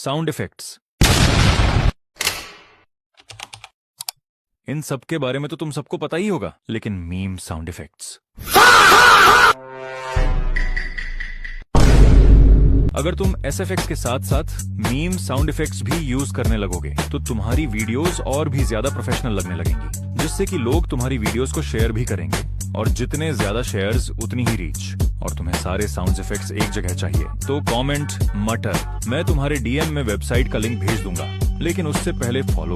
Sound effects. इन सब के बारे में तो तुम सबको पता ही होगा, लेकिन मीम साउंड इफेक्ट्स, अगर तुम SFX के साथ साथ मीम साउंड इफेक्ट्स भी यूज करने लगोगे तो तुम्हारी वीडियोस और भी ज्यादा प्रोफेशनल लगने लगेंगी, जिससे कि लोग तुम्हारी वीडियोस को शेयर भी करेंगे, और जितने ज्यादा शेयर्स उतनी ही रीच। और तुम्हें सारे साउंड इफेक्ट्स एक जगह चाहिए तो कमेंट मटर, मैं तुम्हारे DM में वेबसाइट का लिंक भेज दूंगा, लेकिन उससे पहले फॉलो